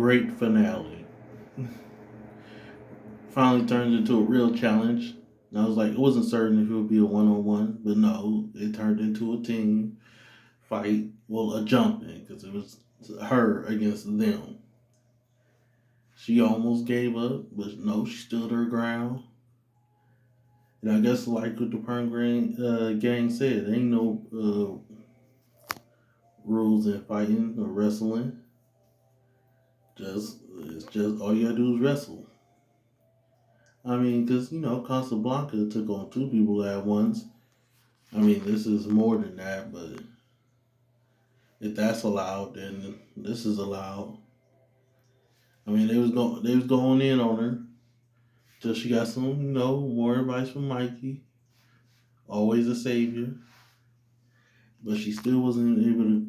great finale. Finally turned into a real challenge. And I was like, it wasn't certain if it would be a one-on-one, but no, it turned into a team fight. Well, a jumping because it was her against them. She almost gave up, but no, she stood her ground. And I guess like what the Perm gang said, there ain't no rules in fighting or wrestling. It's just all you gotta do is wrestle. I mean, because Casablanca took on two people at once. I mean, this is more than that, but if that's allowed, then this is allowed. I mean, they was going in on her till she got some, more advice from Mikey. Always a savior, but she still wasn't able to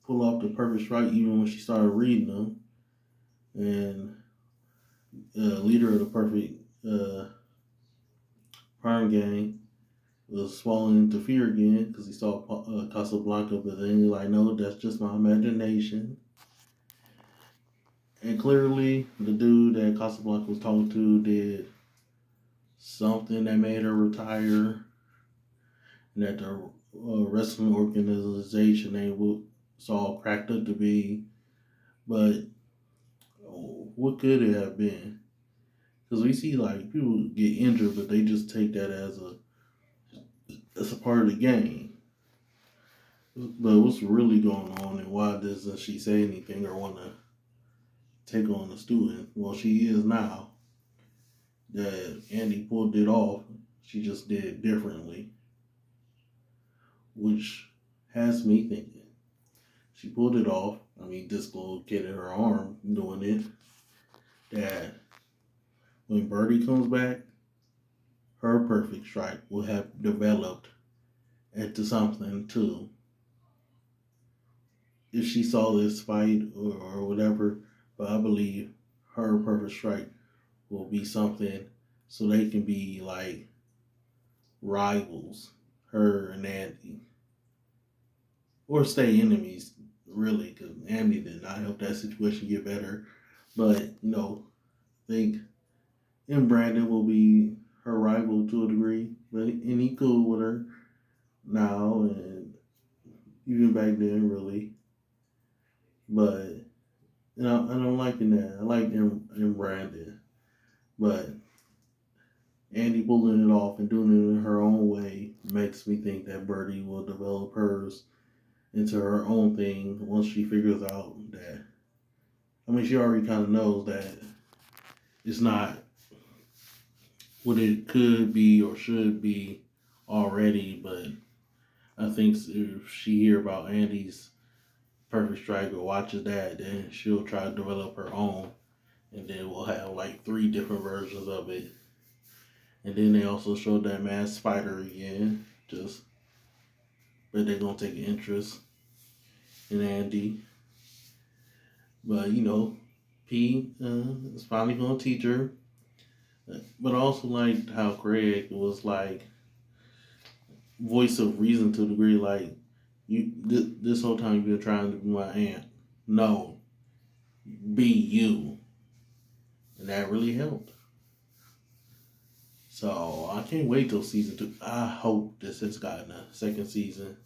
pull off the perfect strike even when she started reading them. And leader of the perfect Perm gang was swallowing into fear again because he saw Casablanca, but then he's like, no, that's just my imagination. And clearly, the dude that Casablanca was talking to did something that made her retire, and that the wrestling organization they saw cracked up to be. But what could it have been? Because we see like people get injured, but they just take that as a part of the game. But what's really going on, and why doesn't she say anything or want to take on the student? Well, she is now. That Andy pulled it off. She just did it differently, which has me thinking. She pulled it off. I mean, dislocated her arm doing it. That when Birdie comes back, her perfect strike will have developed into something too. If she saw this fight or whatever, but I believe her perfect strike will be something so they can be like rivals, her and Andy, or stay enemies really, because Andy did not help that situation get better. But I think and Brandon will be her rival to a degree, but and he cool with her now and even back then really. But I don't like that. I like him and Brandon, but Andy pulling it off and doing it in her own way makes me think that Birdie will develop hers into her own thing once she figures out that. I mean, she already kind of knows that it's not what it could be or should be already, but I think if she hear about Andy's perfect strike or watches that, then she'll try to develop her own, and then we'll have like three different versions of it. And then they also showed that masked spider again, just but they're gonna take an interest in Andy. But P is finally gonna teach her. But I also liked how Craig was like voice of reason to a degree. Like this whole time you've been trying to be my aunt. No, be you, and that really helped. So I can't wait till season 2. I hope this has gotten a second season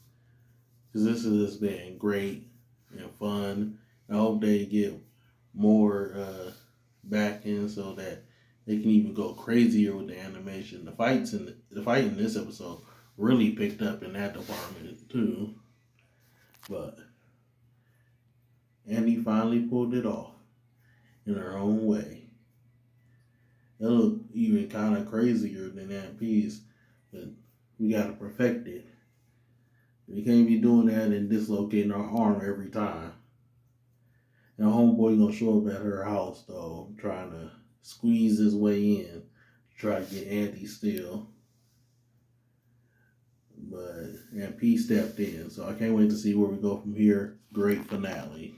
because this has been great and fun. I hope they get more backing so that they can even go crazier with the animation. The fight in this episode really picked up in that department too. But Andy finally pulled it off in her own way. It looked even kind of crazier than that piece, but we gotta perfect it. We can't be doing that and dislocating our arm every time. And homeboy gonna show up at her house though, trying to squeeze his way in, try to get Andy still. But and P stepped in, so I can't wait to see where we go from here. Great finale.